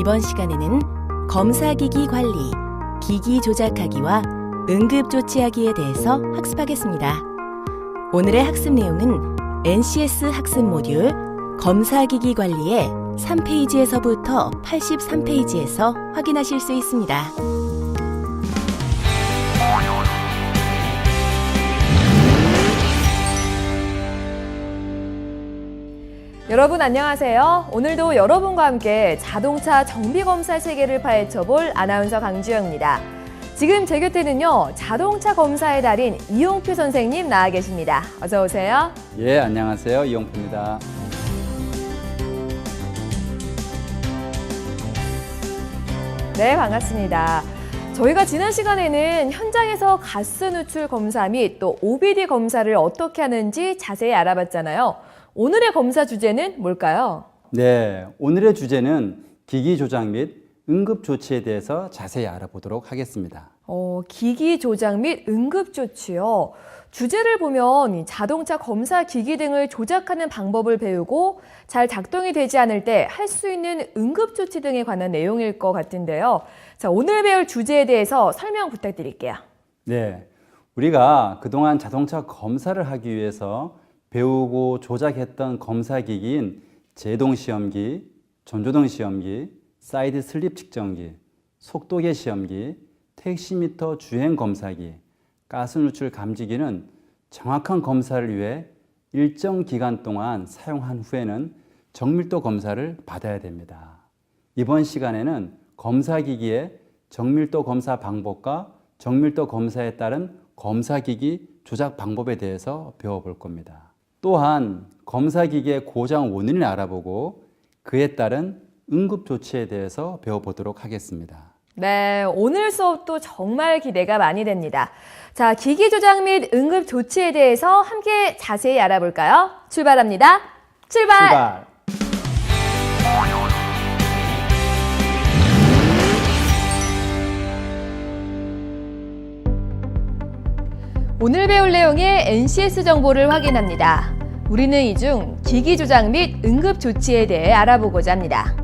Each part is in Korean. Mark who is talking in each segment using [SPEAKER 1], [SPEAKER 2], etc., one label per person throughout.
[SPEAKER 1] 이번 시간에는 검사기기 관리, 기기 조작하기와 응급조치하기에 대해서 학습하겠습니다. 오늘의 학습 내용은 NCS 학습 모듈 검사기기 관리의 3페이지에서부터 83페이지에서 확인하실 수 있습니다.
[SPEAKER 2] 여러분 안녕하세요. 오늘도 여러분과 함께 자동차 정비검사 세계를 파헤쳐볼 아나운서 강주영입니다. 지금 제 곁에는요, 자동차 검사의 달인 이용표 선생님 나와 계십니다. 어서 오세요.
[SPEAKER 3] 예, 안녕하세요. 이용표입니다.
[SPEAKER 2] 네, 반갑습니다. 저희가 지난 시간에는 현장에서 가스 누출 검사 및 또 OBD 검사를 어떻게 하는지 자세히 알아봤잖아요. 오늘의 검사 주제는 뭘까요?
[SPEAKER 3] 네, 오늘의 주제는 기기 조작 및 응급 조치에 대해서 자세히 알아보도록 하겠습니다.
[SPEAKER 2] 기기 조작 및 응급 조치요. 주제를 보면 자동차 검사 기기 등을 조작하는 방법을 배우고 잘 작동이 되지 않을 때 할 수 있는 응급 조치 등에 관한 내용일 것 같은데요. 자, 오늘 배울 주제에 대해서 설명 부탁드릴게요.
[SPEAKER 3] 네, 우리가 그동안 자동차 검사를 하기 위해서 배우고 조작했던 검사기기인 제동시험기, 전조등 시험기, 사이드 슬립 측정기, 속도계 시험기, 택시미터 주행 검사기, 가스 누출 감지기는 정확한 검사를 위해 일정 기간 동안 사용한 후에는 정밀도 검사를 받아야 됩니다. 이번 시간에는 검사기기의 정밀도 검사 방법과 정밀도 검사에 따른 검사기기 조작 방법에 대해서 배워볼 겁니다. 또한 검사기기의 고장 원인을 알아보고 그에 따른 응급조치에 대해서 배워보도록 하겠습니다.
[SPEAKER 2] 네, 오늘 수업도 정말 기대가 많이 됩니다. 자, 기기 조작 및 응급조치에 대해서 함께 자세히 알아볼까요? 출발합니다. 출발! 오늘 배울 내용의 NCS 정보를 확인합니다. 우리는 이 중 기기 조작 및 응급 조치에 대해 알아보고자 합니다.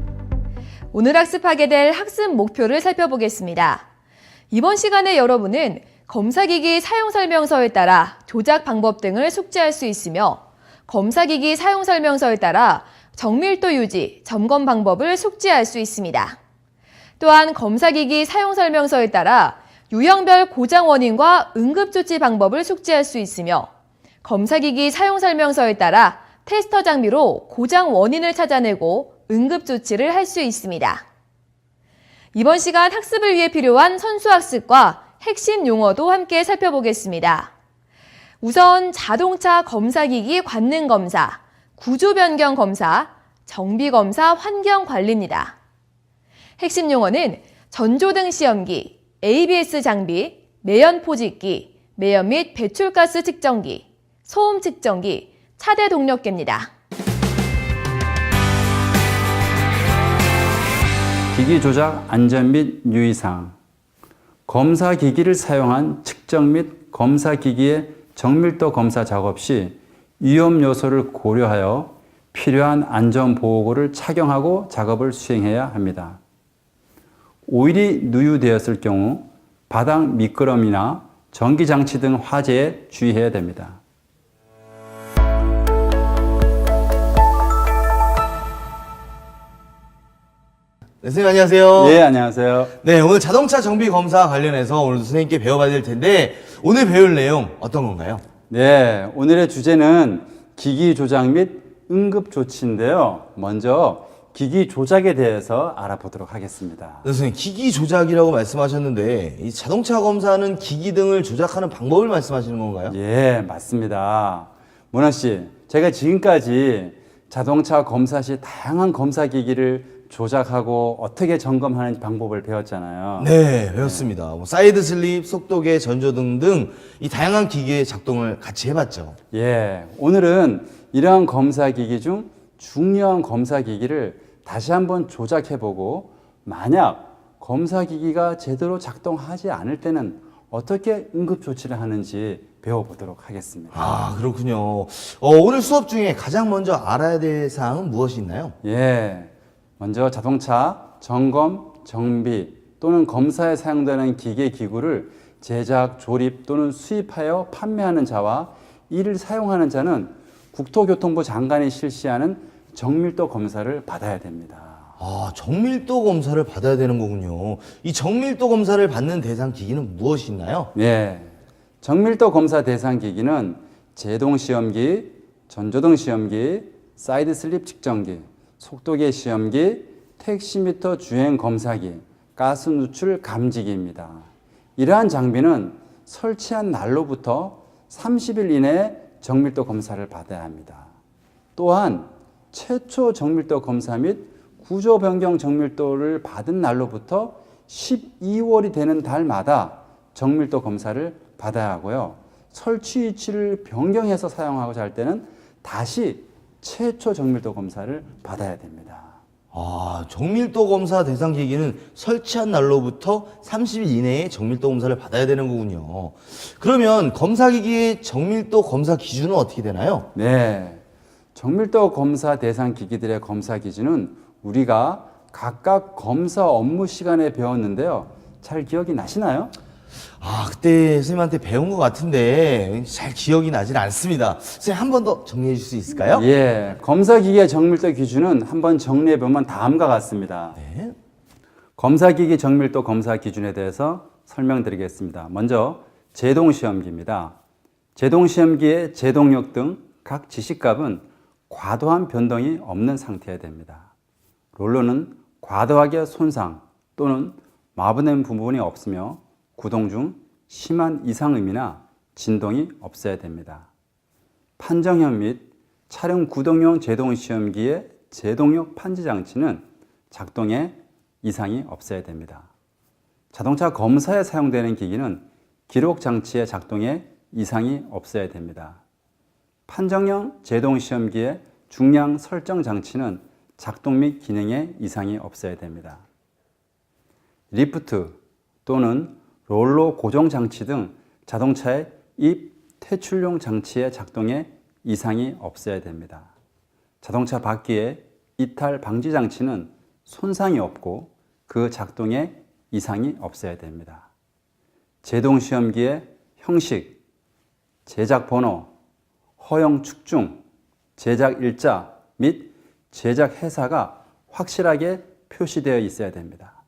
[SPEAKER 2] 오늘 학습하게 될 학습 목표를 살펴보겠습니다. 이번 시간에 여러분은 검사기기 사용설명서에 따라 조작 방법 등을 숙지할 수 있으며 검사기기 사용설명서에 따라 정밀도 유지, 점검 방법을 숙지할 수 있습니다. 또한 검사기기 사용설명서에 따라 유형별 고장 원인과 응급조치 방법을 숙지할 수 있으며 검사기기 사용설명서에 따라 테스터 장비로 고장 원인을 찾아내고 응급조치를 할 수 있습니다. 이번 시간 학습을 위해 필요한 선수학습과 핵심 용어도 함께 살펴보겠습니다. 우선 자동차 검사기기 관능 검사, 구조 변경 검사, 정비 검사 환경 관리입니다. 핵심 용어는 전조등 시험기, ABS 장비, 매연 포집기, 매연 및 배출가스 측정기, 소음 측정기, 차대 동력계입니다.
[SPEAKER 3] 기기 조작 안전 및 유의사항, 검사기기를 사용한 측정 및 검사기기의 정밀도 검사 작업 시 위험 요소를 고려하여 필요한 안전보호구를 착용하고 작업을 수행해야 합니다. 오일이 누유되었을 경우 바닥 미끄럼이나 전기장치 등 화재에 주의해야 됩니다.
[SPEAKER 4] 네, 선생님 안녕하세요.
[SPEAKER 3] 예, 안녕하세요.
[SPEAKER 4] 네, 오늘 자동차 정비 검사 관련해서 오늘도 선생님께 배워봐야 될 텐데 오늘 배울 내용 어떤 건가요?
[SPEAKER 3] 네, 오늘의 주제는 기기 조작 및 응급 조치인데요. 먼저 기기 조작에 대해서 알아보도록 하겠습니다.
[SPEAKER 4] 네, 선생님 기기 조작이라고 말씀하셨는데 이 자동차 검사는 기기 등을 조작하는 방법을 말씀하시는 건가요?
[SPEAKER 3] 예, 맞습니다. 문화 씨, 제가 지금까지 자동차 검사 시 다양한 검사 기기를 조작하고 어떻게 점검하는 방법을 배웠잖아요.
[SPEAKER 4] 네, 배웠습니다. 뭐 사이드 슬립, 속도계, 전조등 등 이 다양한 기기의 작동을 같이 해봤죠.
[SPEAKER 3] 예, 오늘은 이러한 검사 기기 중 중요한 검사 기기를 다시 한번 조작해보고 만약 검사 기기가 제대로 작동하지 않을 때는 어떻게 응급 조치를 하는지 배워보도록 하겠습니다.
[SPEAKER 4] 아, 그렇군요. 오늘 수업 중에 가장 먼저 알아야 될 사항은 무엇이 있나요?
[SPEAKER 3] 예, 먼저 자동차 점검, 정비 또는 검사에 사용되는 기계, 기구를 제작, 조립 또는 수입하여 판매하는 자와 이를 사용하는 자는 국토교통부 장관이 실시하는 정밀도 검사를 받아야 됩니다.
[SPEAKER 4] 아, 정밀도 검사를 받아야 되는 거군요. 이 정밀도 검사를 받는 대상 기기는 무엇이 있나요?
[SPEAKER 3] 네. 정밀도 검사 대상 기기는 제동 시험기, 전조등 시험기, 사이드 슬립 측정기, 속도계 시험기, 택시미터 주행 검사기, 가스 누출 감지기입니다. 이러한 장비는 설치한 날로부터 30일 이내에 정밀도 검사를 받아야 합니다. 또한 최초 정밀도 검사 및 구조 변경 정밀도를 받은 날로부터 12월이 되는 달마다 정밀도 검사를 받아야 하고요. 설치 위치를 변경해서 사용하고자 할 때는 다시 최초 정밀도 검사를 받아야 됩니다.
[SPEAKER 4] 아, 정밀도 검사 대상 기기는 설치한 날로부터 30일 이내에 정밀도 검사를 받아야 되는 거군요. 그러면 검사 기기의 정밀도 검사 기준은 어떻게 되나요?
[SPEAKER 3] 네. 정밀도 검사 대상 기기들의 검사 기준은 우리가 각각 검사 업무 시간에 배웠는데요. 잘 기억이 나시나요?
[SPEAKER 4] 아, 그때 선생님한테 배운 것 같은데 잘 기억이 나진 않습니다. 선생님 한 번 더 정리해 줄 수 있을까요?
[SPEAKER 3] 예. 검사 기기의 정밀도 기준은 한번 정리해 보면 다음과 같습니다.
[SPEAKER 4] 네.
[SPEAKER 3] 검사 기기 정밀도 검사 기준에 대해서 설명드리겠습니다. 먼저 제동 시험기입니다. 제동 시험기의 제동력 등 각 지시값은 과도한 변동이 없는 상태여야 됩니다. 롤러는 과도하게 손상 또는 마부된 부분이 없으며 구동 중 심한 이상음이나 진동이 없어야 됩니다. 판정형 및 차량 구동용 제동 시험기의 제동력 판지 장치는 작동에 이상이 없어야 됩니다. 자동차 검사에 사용되는 기기는 기록 장치의 작동에 이상이 없어야 됩니다. 판정형 제동 시험기의 중량 설정 장치는 작동 및 기능에 이상이 없어야 됩니다. 리프트 또는 롤러 고정 장치 등 자동차의 입 퇴출용 장치의 작동에 이상이 없어야 됩니다. 자동차 바퀴의 이탈 방지 장치는 손상이 없고 그 작동에 이상이 없어야 됩니다. 제동 시험기의 형식, 제작 번호, 허용 축중, 제작 일자 및 제작 회사가 확실하게 표시되어 있어야 됩니다.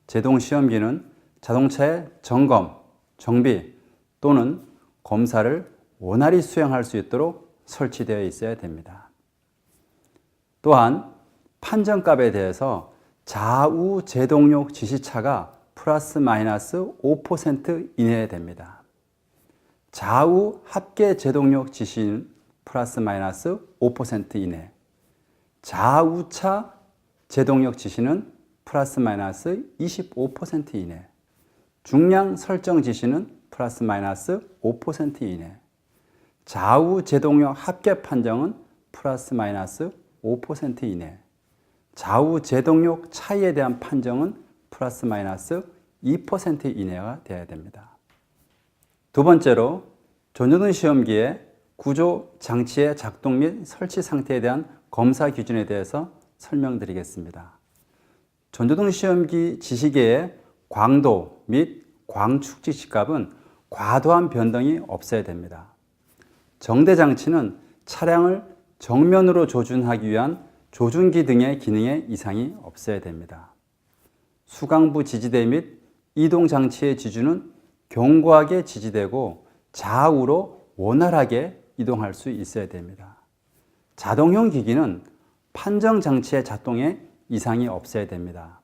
[SPEAKER 3] 제동 시험기는 자동차의 점검, 정비 또는 검사를 원활히 수행할 수 있도록 설치되어 있어야 됩니다. 또한 판정값에 대해서 좌우 제동력 지시차가 플러스 마이너스 5% 이내에 됩니다. 좌우 합계 제동력 지시는 플러스 마이너스 5% 이내, 좌우차 제동력 지시는 플러스 마이너스 25% 이내, 중량 설정 지시는 플러스 마이너스 5% 이내, 좌우 제동력 합계 판정은 플러스 마이너스 5% 이내, 좌우 제동력 차이에 대한 판정은 플러스 마이너스 2% 이내가 되어야 됩니다. 두 번째로 전조등 시험기의 구조 장치의 작동 및 설치 상태에 대한 검사 기준에 대해서 설명드리겠습니다. 전조등 시험기 지시계의 광도 및 광축 지시값은 과도한 변동이 없어야 됩니다. 정대 장치는 차량을 정면으로 조준하기 위한 조준기 등의 기능에 이상이 없어야 됩니다. 수강부 지지대 및 이동 장치의 지주는 견고하게 지지되고 좌우로 원활하게 이동할 수 있어야 됩니다. 자동형 기기는 판정 장치의 작동에 이상이 없어야 됩니다.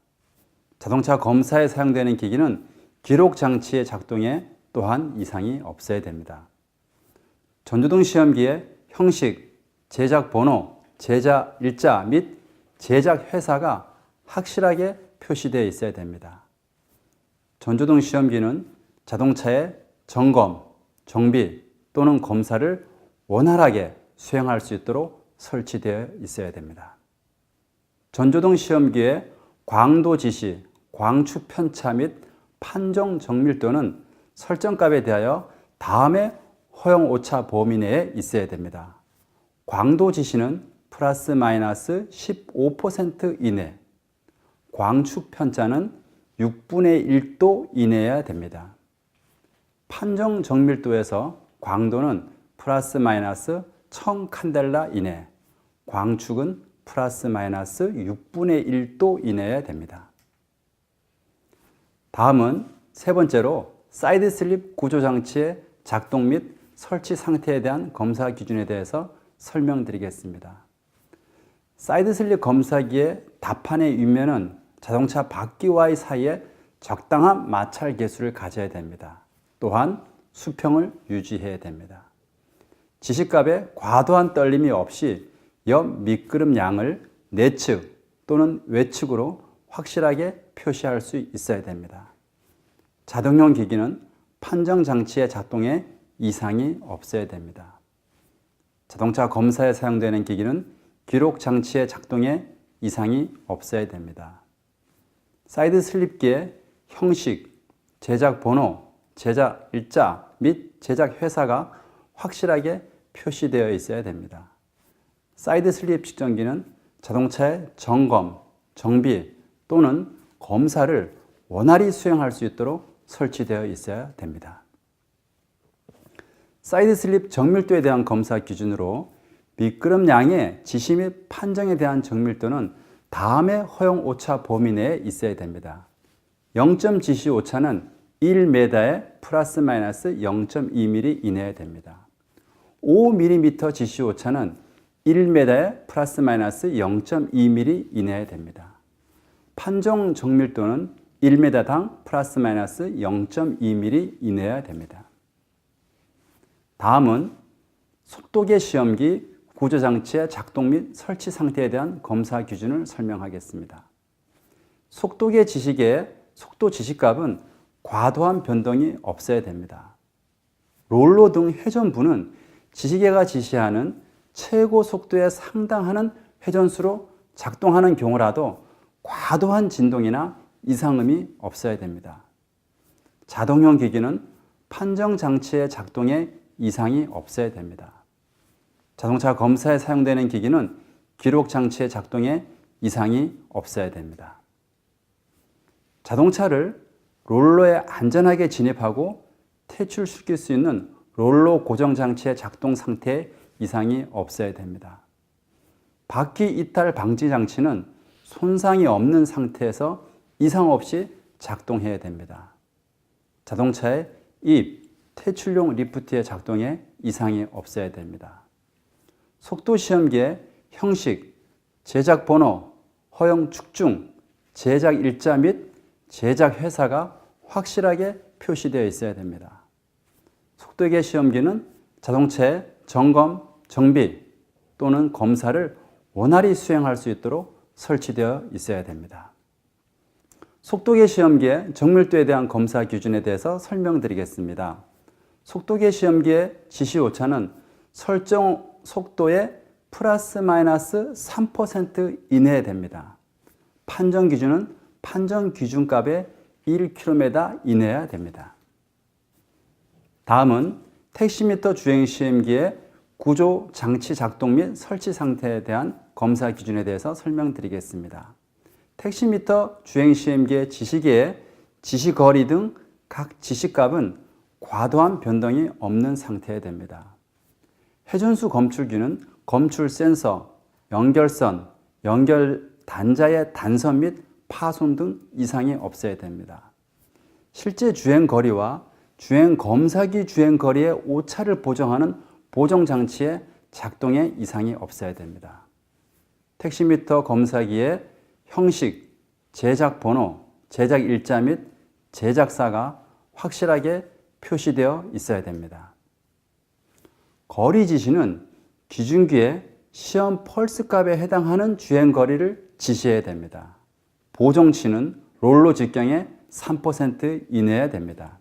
[SPEAKER 3] 자동차 검사에 사용되는 기기는 기록 장치의 작동에 또한 이상이 없어야 됩니다. 전조등 시험기의 형식, 제작 번호, 제작 일자 및 제작 회사가 확실하게 표시되어 있어야 됩니다. 전조등 시험기는 자동차의 점검, 정비 또는 검사를 원활하게 수행할 수 있도록 설치되어 있어야 됩니다. 전조등 시험기의 광도 지시, 광축 편차 및 판정 정밀도는 설정값에 대하여 다음의 허용 오차 범위 내에 있어야 됩니다. 광도 지시는 플러스 마이너스 15% 이내, 광축 편차는 6분의 1도 이내여야 됩니다. 판정 정밀도에서 광도는 플러스 마이너스 1000 칸델라 이내, 광축은 플러스 마이너스 6분의 1도 이내여야 됩니다. 다음은 세 번째로 사이드 슬립 구조 장치의 작동 및 설치 상태에 대한 검사 기준에 대해서 설명드리겠습니다. 사이드 슬립 검사기의 답판의 윗면은 자동차 바퀴와의 사이에 적당한 마찰 계수를 가져야 됩니다. 또한 수평을 유지해야 됩니다. 지시갑에 과도한 떨림이 없이 옆 밑그름 양을 내측 또는 외측으로 확실하게 표시할 수 있어야 됩니다. 자동용 기기는 판정 장치의 작동에 이상이 없어야 됩니다. 자동차 검사에 사용되는 기기는 기록 장치의 작동에 이상이 없어야 됩니다. 사이드 슬립기의 형식, 제작 번호, 제작 일자 및 제작 회사가 확실하게 표시되어 있어야 됩니다. 사이드 슬립 측정기는 자동차의 점검, 정비 또는 검사를 원활히 수행할 수 있도록 설치되어 있어야 됩니다. 사이드 슬립 정밀도에 대한 검사 기준으로 미끄럼 양의 지시 및 판정에 대한 정밀도는 다음의 허용 오차 범위 내에 있어야 됩니다. 0점 지시 오차는 1m에 플러스 마이너스 0.2mm 이내에 됩니다. 5mm 지시 오차는 1m에 플러스 마이너스 0.2mm 이내에 됩니다. 판정 정밀도는 1m당 플러스 마이너스 0.2mm 이내여야 됩니다. 다음은 속도계 시험기 구조장치의 작동 및 설치 상태에 대한 검사 기준을 설명하겠습니다. 속도계 지시계의 속도 지시값은 과도한 변동이 없어야 됩니다. 롤러 등 회전부는 지시계가 지시하는 최고 속도에 상당하는 회전수로 작동하는 경우라도 과도한 진동이나 이상음이 없어야 됩니다. 자동용 기기는 판정 장치의 작동에 이상이 없어야 됩니다. 자동차 검사에 사용되는 기기는 기록 장치의 작동에 이상이 없어야 됩니다. 자동차를 롤러에 안전하게 진입하고 퇴출시킬 수 있는 롤러 고정 장치의 작동 상태에 이상이 없어야 됩니다. 바퀴 이탈 방지 장치는 손상이 없는 상태에서 이상 없이 작동해야 됩니다. 자동차의 입, 퇴출용 리프트의 작동에 이상이 없어야 됩니다. 속도 시험기의 형식, 제작 번호, 허용 축중, 제작 일자 및 제작 회사가 확실하게 표시되어 있어야 됩니다. 속도계 시험기는 자동차의 점검, 정비 또는 검사를 원활히 수행할 수 있도록 설치되어 있어야 됩니다. 속도계 시험기의 정밀도에 대한 검사 기준에 대해서 설명드리겠습니다. 속도계 시험기의 지시 오차는 설정 속도의 플러스 마이너스 3% 이내에 됩니다. 판정 기준은 판정 기준값의 1km 이내여야 됩니다. 다음은 택시미터 주행 시험기의 구조 장치 작동 및 설치 상태에 대한 검사 기준에 대해서 설명드리겠습니다. 택시미터 주행 시험기의 지시계의 지시거리 등 각 지시값은 과도한 변동이 없는 상태에 됩니다. 회전수 검출기는 검출 센서, 연결선, 연결 단자의 단선 및 파손 등 이상이 없어야 됩니다. 실제 주행 거리와 주행 검사기 주행 거리의 오차를 보정하는 보정 장치의 작동에 이상이 없어야 됩니다. 택시미터 검사기의 형식, 제작 번호, 제작 일자 및 제작사가 확실하게 표시되어 있어야 됩니다. 거리 지시는 기준기의 시험 펄스 값에 해당하는 주행 거리를 지시해야 됩니다. 보정치는 롤러 직경의 3% 이내여야 됩니다.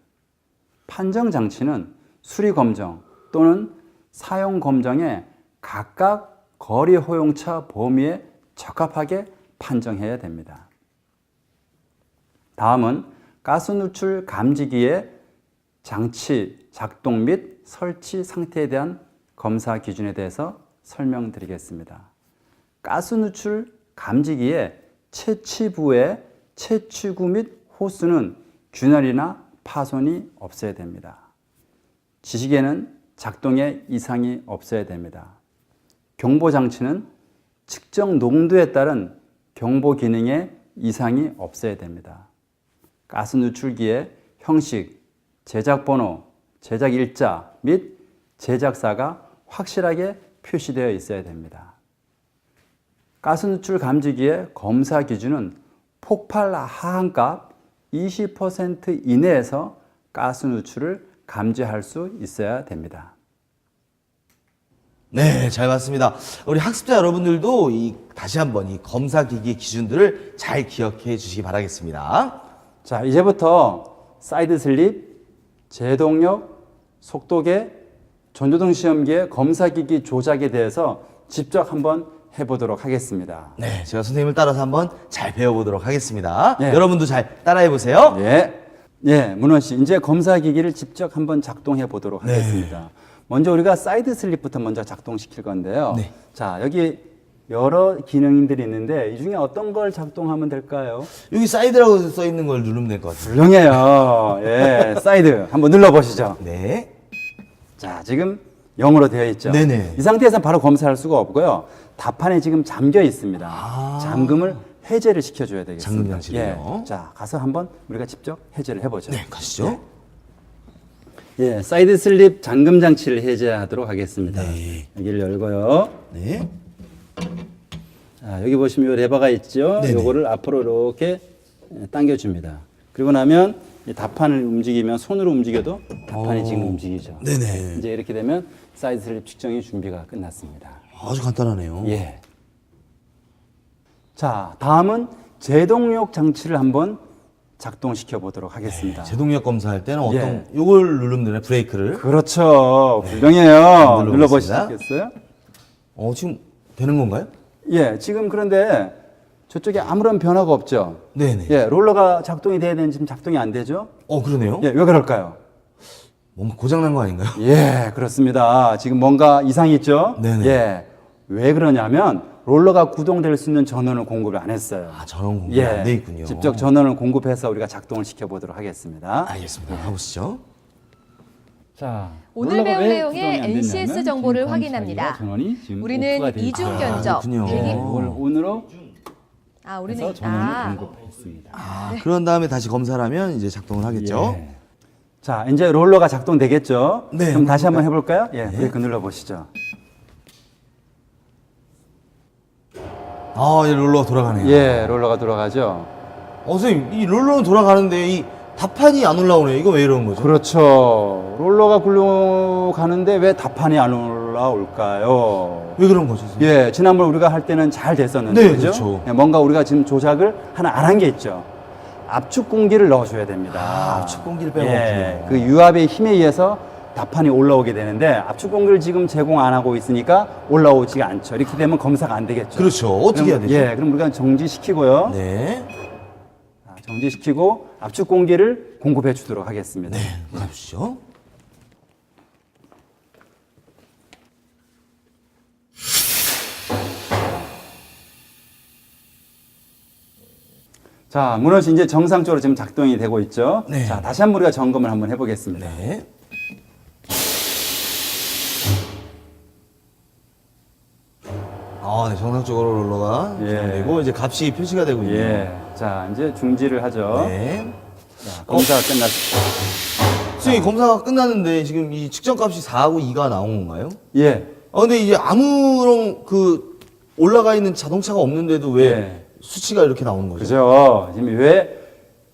[SPEAKER 3] 판정 장치는 수리 검정 또는 사용 검정에 각각 거리 허용차 범위에 적합하게 판정해야 됩니다. 다음은 가스 누출 감지기의 장치 작동 및 설치 상태에 대한 검사 기준에 대해서 설명드리겠습니다. 가스 누출 감지기의 채취부의 채취구 및 호스는 균열이나 파손이 없어야 됩니다. 지식에는 작동에 이상이 없어야 됩니다. 경보장치는 측정 농도에 따른 경보 기능에 이상이 없어야 됩니다. 가스 누출기의 형식, 제작 번호, 제작 일자 및 제작사가 확실하게 표시되어 있어야 됩니다. 가스 누출 감지기의 검사 기준은 폭발 하한값 20% 이내에서 가스 누출을 감지할 수 있어야 됩니다.
[SPEAKER 4] 네, 잘 봤습니다. 우리 학습자 여러분들도 다시 한번 이 검사기기 기준들을 잘 기억해 주시기 바라겠습니다.
[SPEAKER 3] 자, 이제부터 사이드 슬립, 제동력, 속도계, 전조등 시험기의 검사기기 조작에 대해서 직접 한번 해보도록 하겠습니다.
[SPEAKER 4] 네, 제가 선생님을 따라서 한번 잘 배워보도록 하겠습니다.
[SPEAKER 3] 네.
[SPEAKER 4] 여러분도 잘 따라해 보세요.
[SPEAKER 3] 예. 예, 문원 씨, 이제 검사기기를 직접 한번 작동해 보도록 하겠습니다. 먼저 우리가 사이드 슬립부터 먼저 작동시킬 건데요.
[SPEAKER 4] 네.
[SPEAKER 3] 자, 여기 여러 기능들이 있는데 이 중에 어떤 걸 작동하면 될까요?
[SPEAKER 4] 여기 사이드라고 써 있는 걸 누르면 될 것 같아요.
[SPEAKER 3] 훌륭해요. 예, 사이드 한번 눌러보시죠.
[SPEAKER 4] 네.
[SPEAKER 3] 자, 지금 0으로 되어 있죠.
[SPEAKER 4] 네네.
[SPEAKER 3] 이 상태에서 바로 검사할 수가 없고요. 답판에 지금 잠겨 있습니다. 잠금을 해제를 시켜줘야 되겠습니다.
[SPEAKER 4] 잠금 장치를요.
[SPEAKER 3] 예. 자, 가서 한번 우리가 직접 해제를 해보죠.
[SPEAKER 4] 네, 가시죠.
[SPEAKER 3] 예, 사이드 슬립 잠금 장치를 해제하도록 하겠습니다.
[SPEAKER 4] 네.
[SPEAKER 3] 여기를 열고요.
[SPEAKER 4] 네.
[SPEAKER 3] 자, 여기 보시면 이 레버가 있죠.
[SPEAKER 4] 네네.
[SPEAKER 3] 요거를 앞으로 이렇게 당겨줍니다. 그리고 나면 이 답판을 움직이면 손으로 움직여도 답판이 지금 움직이죠.
[SPEAKER 4] 네네.
[SPEAKER 3] 이제 이렇게 되면 사이드 슬립 측정이 준비가 끝났습니다.
[SPEAKER 4] 아주 간단하네요.
[SPEAKER 3] 예. 자, 다음은 제동력 장치를 한번 작동시켜 보도록 하겠습니다.
[SPEAKER 4] 제동력 검사할 때는 어떤
[SPEAKER 3] 예.
[SPEAKER 4] 요걸 누르면 되나요? 브레이크를.
[SPEAKER 3] 그렇죠. 훌륭해요.
[SPEAKER 4] 눌러보겠습니다.
[SPEAKER 3] 눌러보시겠어요?
[SPEAKER 4] 지금 되는 건가요?
[SPEAKER 3] 예, 지금 그런데 저쪽에 아무런 변화가 없죠.
[SPEAKER 4] 네네.
[SPEAKER 3] 예, 롤러가 작동이 돼야 되는데 지금 작동이 안 되죠?
[SPEAKER 4] 그러네요.
[SPEAKER 3] 예, 왜 그럴까요?
[SPEAKER 4] 뭔가 고장난 거 아닌가요?
[SPEAKER 3] 예, 그렇습니다. 지금 뭔가 이상이 있죠?
[SPEAKER 4] 네네.
[SPEAKER 3] 예. 왜 그러냐면 롤러가 구동될 수 있는 전원을 공급을 안 했어요.
[SPEAKER 4] 전원 공급이 안 돼 있군요.
[SPEAKER 3] 직접 전원을 공급해서 우리가 작동을 시켜보도록 하겠습니다.
[SPEAKER 4] 알겠습니다. 가보시죠.
[SPEAKER 3] 자,
[SPEAKER 2] 오늘
[SPEAKER 3] 롤러가
[SPEAKER 2] 배울
[SPEAKER 3] 왜
[SPEAKER 2] 내용의
[SPEAKER 3] 구동이 안
[SPEAKER 2] NCS
[SPEAKER 3] 됐냐면
[SPEAKER 2] 정보를
[SPEAKER 3] 지금
[SPEAKER 2] 확인합니다.
[SPEAKER 3] 검사기가 전원이 지금
[SPEAKER 2] 우리는
[SPEAKER 3] 오프가 돼 있죠.
[SPEAKER 2] 이중 견적,
[SPEAKER 4] 그렇군요.
[SPEAKER 2] 대기.
[SPEAKER 3] 이걸 온으로
[SPEAKER 2] 우리는
[SPEAKER 3] 해서 전원을 공급했습니다.
[SPEAKER 4] 그런 다음에 다시 검사를 하면 이제 작동을 하겠죠.
[SPEAKER 3] 예. 자, 이제 롤러가 작동되겠죠?
[SPEAKER 4] 네,
[SPEAKER 3] 그럼 다시 한번
[SPEAKER 4] 해볼까요?
[SPEAKER 3] 해볼까요? 예, 브레이크 눌러보시죠.
[SPEAKER 4] 이제 롤러가 돌아가네요.
[SPEAKER 3] 예, 롤러가 돌아가죠.
[SPEAKER 4] 선생님, 이 롤러는 돌아가는데 이 답판이 안 올라오네요. 이거 왜 이러는 거죠?
[SPEAKER 3] 그렇죠. 롤러가 굴러가는데 왜 답판이 안 올라올까요?
[SPEAKER 4] 왜 그런 거죠? 선생님?
[SPEAKER 3] 예, 지난번 우리가 할 때는 잘 됐었는데,
[SPEAKER 4] 네,
[SPEAKER 3] 그죠?
[SPEAKER 4] 그렇죠.
[SPEAKER 3] 예, 뭔가 우리가 지금 조작을 하나 안 한 게 있죠. 압축 공기를 넣어줘야 됩니다.
[SPEAKER 4] 압축 공기를 빼고
[SPEAKER 3] 예,
[SPEAKER 4] 없군요.
[SPEAKER 3] 그 유압의 힘에 의해서 답판이 올라오게 되는데 압축 공기를 지금 제공 안 하고 있으니까 올라오지가 않죠. 이렇게 되면 검사가 안 되겠죠.
[SPEAKER 4] 그렇죠. 어떻게 해야
[SPEAKER 3] 그럼,
[SPEAKER 4] 되죠?
[SPEAKER 3] 예, 그럼 우리가 정지시키고요.
[SPEAKER 4] 네.
[SPEAKER 3] 자, 정지시키고 압축 공기를 공급해 주도록 하겠습니다.
[SPEAKER 4] 네, 가보시죠.
[SPEAKER 3] 자, 문원 씨 이제 정상적으로 지금 작동이 되고 있죠.
[SPEAKER 4] 네.
[SPEAKER 3] 자, 다시 한번 우리가 점검을 한번 해보겠습니다.
[SPEAKER 4] 네. 네, 정상적으로 롤러가
[SPEAKER 3] 예.
[SPEAKER 4] 되고 이제 값이 표시가 되군요.
[SPEAKER 3] 예. 자, 이제 중지를 하죠.
[SPEAKER 4] 네.
[SPEAKER 3] 자, 검사가 끝났습니다.
[SPEAKER 4] 선생님, 검사가 끝났는데 지금 이 측정값이 4하고 2가 나온 건가요?
[SPEAKER 3] 예.
[SPEAKER 4] 근데 이제 아무런 올라가 있는 자동차가 없는데도 왜
[SPEAKER 3] 예.
[SPEAKER 4] 수치가 이렇게 나오는 거죠?
[SPEAKER 3] 그죠. 지금 왜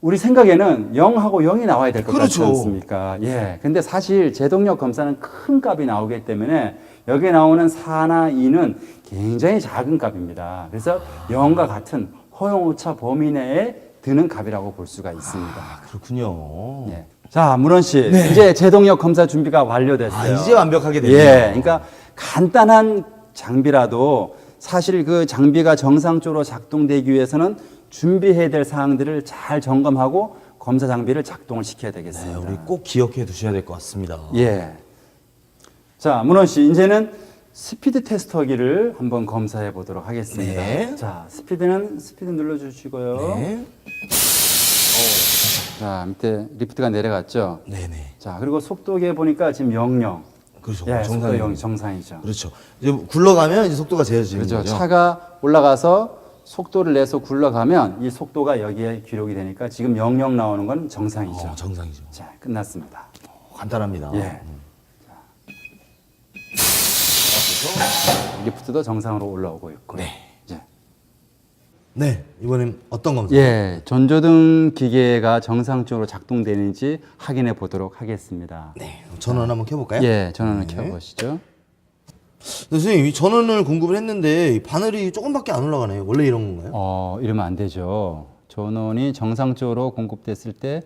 [SPEAKER 3] 우리 생각에는 0하고 0이 나와야 될 것 같지
[SPEAKER 4] 그렇죠.
[SPEAKER 3] 않습니까? 예. 근데 사실 제동력 검사는 큰 값이 나오기 때문에 여기에 나오는 4나 2는 굉장히 작은 값입니다. 그래서 0과 같은 허용오차 범위 내에 드는 값이라고 볼 수가 있습니다.
[SPEAKER 4] 그렇군요.
[SPEAKER 3] 예. 자, 문원 씨.
[SPEAKER 4] 네.
[SPEAKER 3] 이제 제동력 검사 준비가 완료됐어요.
[SPEAKER 4] 이제 완벽하게 됐네요.
[SPEAKER 3] 예. 그러니까 간단한 장비라도 사실 그 장비가 정상적으로 작동되기 위해서는 준비해야 될 사항들을 잘 점검하고 검사 장비를 작동을 시켜야
[SPEAKER 4] 네,
[SPEAKER 3] 되겠습니다.
[SPEAKER 4] 우리 꼭 기억해 두셔야 될 것 같습니다.
[SPEAKER 3] 예. 자, 문원 씨, 이제는 스피드 테스터기를 한번 검사해 보도록 하겠습니다.
[SPEAKER 4] 네.
[SPEAKER 3] 자, 스피드 눌러주시고요.
[SPEAKER 4] 네.
[SPEAKER 3] 자, 밑에 리프트가 내려갔죠.
[SPEAKER 4] 네네.
[SPEAKER 3] 자, 그리고 속도계 보니까 지금 00.
[SPEAKER 4] 그렇죠.
[SPEAKER 3] 예, 속도
[SPEAKER 4] 정상이
[SPEAKER 3] 0이 정상이죠.
[SPEAKER 4] 그렇죠. 이제 굴러가면 이제 속도가 재어지는
[SPEAKER 3] 그렇죠.
[SPEAKER 4] 거죠.
[SPEAKER 3] 차가 올라가서 속도를 내서 굴러가면 이 속도가 여기에 기록이 되니까 지금 00 나오는 건 정상이죠.
[SPEAKER 4] 정상이죠.
[SPEAKER 3] 자, 끝났습니다.
[SPEAKER 4] 간단합니다.
[SPEAKER 3] 예. 리프트도 정상으로 올라오고 있고.
[SPEAKER 4] 네.
[SPEAKER 3] 이제
[SPEAKER 4] 네. 이번엔 어떤 검사?
[SPEAKER 3] 예, 전조등 기계가 정상적으로 작동되는지 확인해 보도록 하겠습니다.
[SPEAKER 4] 네. 전원 한번 켜볼까요?
[SPEAKER 3] 예, 전원을
[SPEAKER 4] 네.
[SPEAKER 3] 켜보시죠.
[SPEAKER 4] 선생님, 이 전원을 공급을 했는데 이 바늘이 조금밖에 안 올라가네요. 원래 이런 건가요?
[SPEAKER 3] 이러면 안 되죠. 전원이 정상적으로 공급됐을 때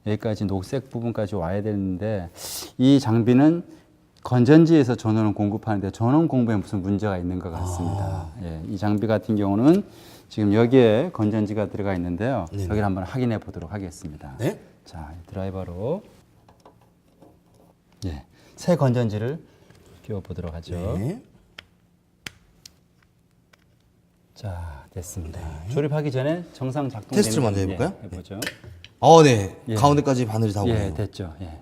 [SPEAKER 3] 여기까지 녹색 부분까지 와야 되는데 이 장비는 건전지에서 전원을 공급하는데 전원 공부에 무슨 문제가 있는 것 같습니다. 예, 이 장비 같은 경우는 지금 여기에 건전지가 들어가 있는데요.
[SPEAKER 4] 네네.
[SPEAKER 3] 여기를 한번 확인해 보도록 하겠습니다.
[SPEAKER 4] 네.
[SPEAKER 3] 자, 드라이버로 예, 새 건전지를 끼워 보도록 하죠.
[SPEAKER 4] 네.
[SPEAKER 3] 자, 됐습니다. 조립하기 전에 정상 작동
[SPEAKER 4] 테스트를 먼저 해볼까요?
[SPEAKER 3] 해보죠.
[SPEAKER 4] 네.
[SPEAKER 3] 예.
[SPEAKER 4] 가운데까지 바늘이 다
[SPEAKER 3] 예,
[SPEAKER 4] 오네요.
[SPEAKER 3] 됐죠. 예,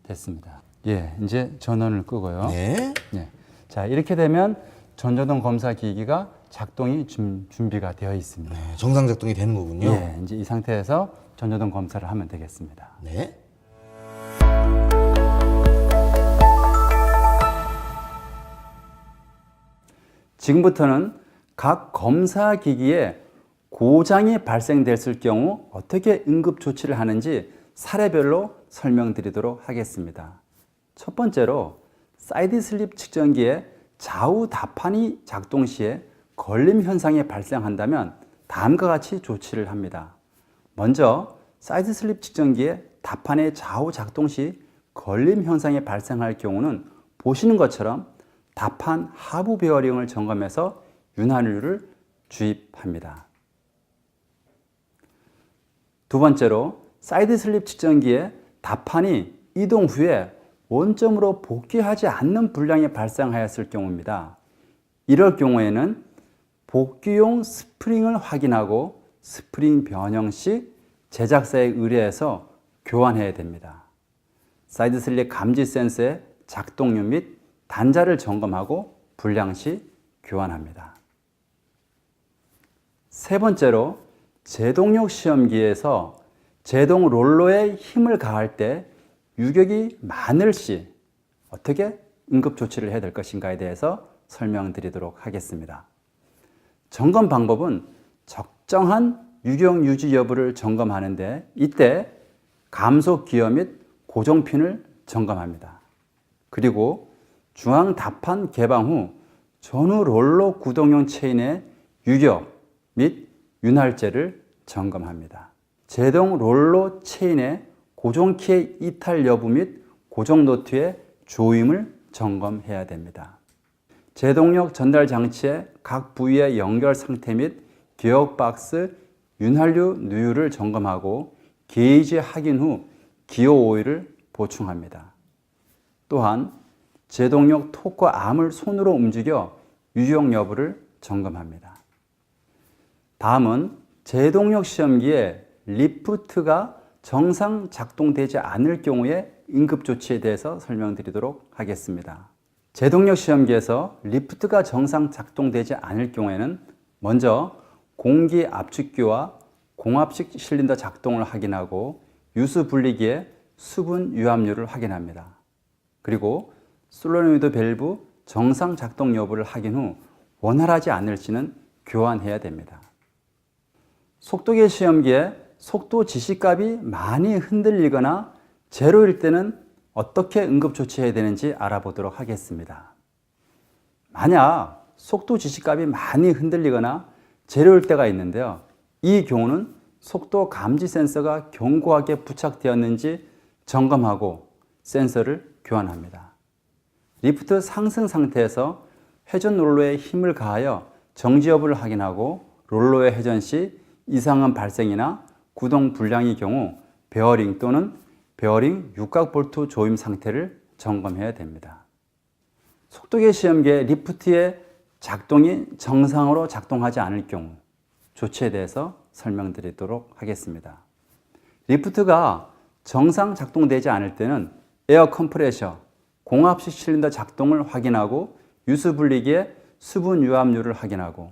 [SPEAKER 3] 됐습니다. 예, 이제 전원을 끄고요.
[SPEAKER 4] 네.
[SPEAKER 3] 예. 자, 이렇게 되면 전조등 검사 기기가 작동이 준비가 되어 있습니다.
[SPEAKER 4] 네. 정상 작동이 되는 거군요.
[SPEAKER 3] 예, 이제 이 상태에서 전조등 검사를 하면 되겠습니다.
[SPEAKER 4] 네.
[SPEAKER 3] 지금부터는 각 검사 기기에 고장이 발생됐을 경우 어떻게 응급 조치를 하는지 사례별로 설명드리도록 하겠습니다. 첫 번째로 사이드 슬립 측정기의 좌우 다판이 작동 시에 걸림 현상이 발생한다면 다음과 같이 조치를 합니다. 먼저 사이드 슬립 측정기의 다판의 좌우 작동 시 걸림 현상이 발생할 경우는 보시는 것처럼 다판 하부 베어링을 점검해서 윤활유를 주입합니다. 두 번째로 사이드 슬립 측정기의 다판이 이동 후에 원점으로 복귀하지 않는 불량이 발생하였을 경우입니다. 이럴 경우에는 복귀용 스프링을 확인하고 스프링 변형 시 제작사에 의뢰해서 교환해야 됩니다. 사이드 슬립 감지 센서의 작동률 및 단자를 점검하고 불량 시 교환합니다. 세 번째로 제동력 시험기에서 제동 롤러에 힘을 가할 때 유격이 많을 시 어떻게 응급 조치를 해야 될 것인가에 대해서 설명드리도록 하겠습니다. 점검 방법은 적정한 유격 유지 여부를 점검하는데 이때 감속 기어 및 고정핀을 점검합니다. 그리고 중앙 다판 개방 후 전후 롤러 구동용 체인의 유격 및 윤활제를 점검합니다. 제동 롤러 체인의 고정키의 이탈 여부 및 고정 노트의 조임을 점검해야 됩니다. 제동력 전달 장치의 각 부위의 연결 상태 및 기어박스 윤활유 누유를 점검하고 게이지 확인 후 기어 오일을 보충합니다. 또한 제동력 토크 암을 손으로 움직여 유격 여부를 점검합니다. 다음은 제동력 시험기에 리프트가 정상 작동되지 않을 경우의 응급조치에 대해서 설명드리도록 하겠습니다. 제동력 시험기에서 리프트가 정상 작동되지 않을 경우에는 먼저 공기 압축기와 공압식 실린더 작동을 확인하고 유수 분리기의 수분 유압률을 확인합니다. 그리고 솔노이드 밸브 정상 작동 여부를 확인 후 원활하지 않을지는 교환해야 됩니다. 속도계 시험기에 속도 지시값이 많이 흔들리거나 제로일 때는 어떻게 응급조치해야 되는지 알아보도록 하겠습니다. 만약 속도 지시값이 많이 흔들리거나 제로일 때가 있는데요. 이 경우는 속도 감지 센서가 견고하게 부착되었는지 점검하고 센서를 교환합니다. 리프트 상승 상태에서 회전 롤러에 힘을 가하여 정지 여부를 확인하고 롤러의 회전 시 이상한 발생이나 구동 불량의 경우 베어링 또는 베어링 육각 볼트 조임 상태를 점검해야 됩니다. 속도계 시험기의 리프트의 작동이 정상으로 작동하지 않을 경우 조치에 대해서 설명드리도록 하겠습니다. 리프트가 정상 작동되지 않을 때는 에어 컴프레셔, 공압식 실린더 작동을 확인하고 유수 분리기의 수분 유압률을 확인하고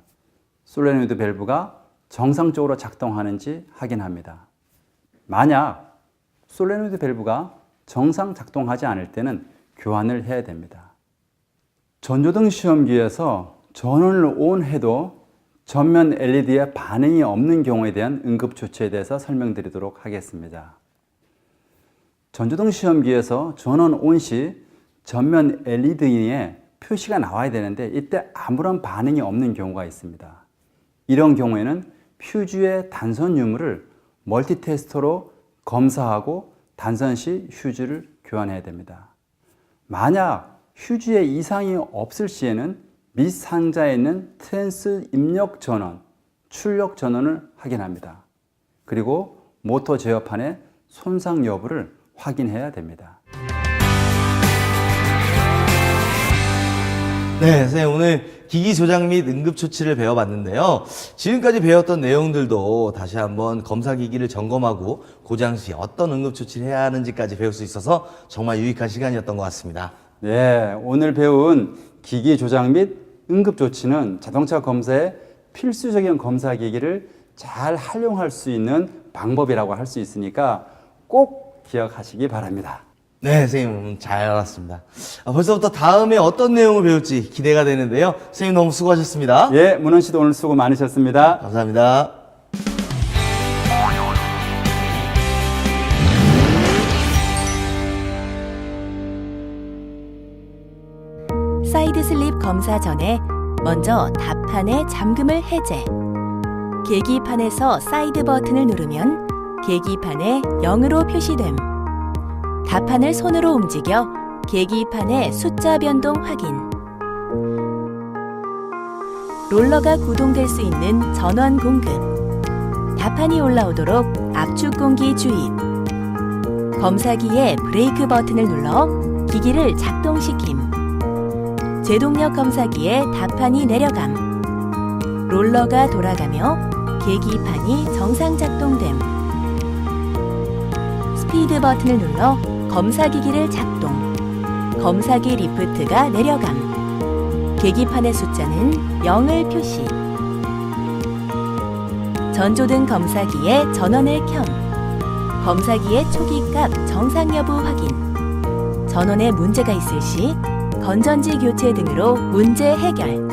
[SPEAKER 3] 솔레노이드 밸브가 정상적으로 작동하는지 확인합니다. 만약 솔레노이드 밸브가 정상 작동하지 않을 때는 교환을 해야 됩니다. 전조등 시험기에서 전원을 ON 해도 전면 LED에 반응이 없는 경우에 대한 응급조치에 대해서 설명드리도록 하겠습니다. 전조등 시험기에서 전원 ON 시 전면 LED에 표시가 나와야 되는데 이때 아무런 반응이 없는 경우가 있습니다. 이런 경우에는 퓨즈의 단선 유무를 멀티테스터로 검사하고 단선 시 휴즈를 교환해야 됩니다. 만약 휴즈에 이상이 없을 시에는 밑 상자에 있는 트랜스 입력 전원, 출력 전원을 확인합니다. 그리고 모터 제어판의 손상 여부를 확인해야 됩니다.
[SPEAKER 4] 네, 선생님 오늘 기기 조작 및 응급조치를 배워봤는데요. 지금까지 배웠던 내용들도 다시 한번 검사기기를 점검하고 고장 시 어떤 응급조치를 해야 하는지까지 배울 수 있어서 정말 유익한 시간이었던 것 같습니다.
[SPEAKER 3] 네, 오늘 배운 기기 조작 및 응급조치는 자동차 검사의 필수적인 검사기기를 잘 활용할 수 있는 방법이라고 할 수 있으니까 꼭 기억하시기 바랍니다.
[SPEAKER 4] 네, 선생님 잘 알았습니다. 벌써부터 다음에 어떤 내용을 배울지 기대가 되는데요. 선생님 너무 수고하셨습니다.
[SPEAKER 3] 예, 문헌 씨도 오늘 수고 많으셨습니다.
[SPEAKER 4] 감사합니다.
[SPEAKER 1] 사이드 슬립 검사 전에 먼저 답판의 잠금을 해제. 계기판에서 사이드 버튼을 누르면 계기판에 0으로 표시됨. 답판을 손으로 움직여 계기판의 숫자 변동 확인. 롤러가 구동될 수 있는 전원 공급. 답판이 올라오도록 압축 공기 주입. 검사기에 브레이크 버튼을 눌러 기기를 작동시킴. 제동력 검사기에 답판이 내려감. 롤러가 돌아가며 계기판이 정상 작동됨. 스피드 버튼을 눌러 검사기기를 작동. 검사기 리프트가 내려감. 계기판의 숫자는 0을 표시. 전조등 검사기에 전원을 켬. 검사기의 초기값 정상 여부 확인. 전원에 문제가 있을 시 건전지 교체 등으로 문제 해결.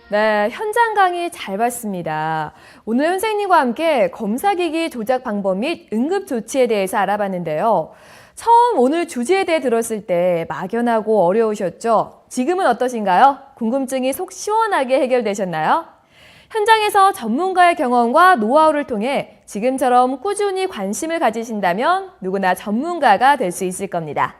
[SPEAKER 2] 네, 현장 강의 잘 봤습니다. 오늘 선생님과 함께 검사기기 조작 방법 및 응급조치에 대해서 알아봤는데요. 처음 오늘 주제에 대해 들었을 때 막연하고 어려우셨죠? 지금은 어떠신가요? 궁금증이 속 시원하게 해결되셨나요? 현장에서 전문가의 경험과 노하우를 통해 지금처럼 꾸준히 관심을 가지신다면 누구나 전문가가 될 수 있을 겁니다.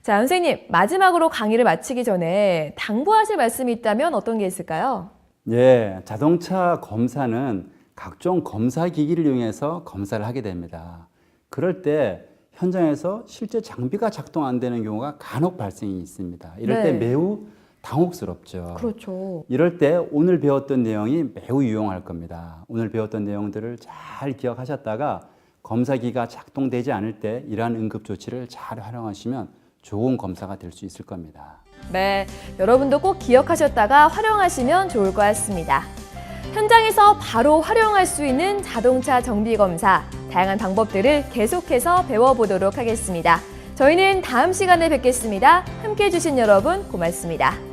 [SPEAKER 2] 자, 선생님, 마지막으로 강의를 마치기 전에 당부하실 말씀이 있다면 어떤 게 있을까요?
[SPEAKER 3] 예, 자동차 검사는 각종 검사 기기를 이용해서 검사를 하게 됩니다. 그럴 때 현장에서 실제 장비가 작동 안 되는 경우가 간혹 발생이 있습니다. 이럴 때 매우 당혹스럽죠.
[SPEAKER 2] 그렇죠.
[SPEAKER 3] 이럴 때 오늘 배웠던 내용이 매우 유용할 겁니다. 오늘 배웠던 내용들을 잘 기억하셨다가 검사기가 작동되지 않을 때 이러한 응급조치를 잘 활용하시면 좋은 검사가 될 수 있을 겁니다.
[SPEAKER 2] 네, 여러분도 꼭 기억하셨다가 활용하시면 좋을 것 같습니다. 현장에서 바로 활용할 수 있는 자동차 정비 검사, 다양한 방법들을 계속해서 배워보도록 하겠습니다. 저희는 다음 시간에 뵙겠습니다. 함께해 주신 여러분 고맙습니다.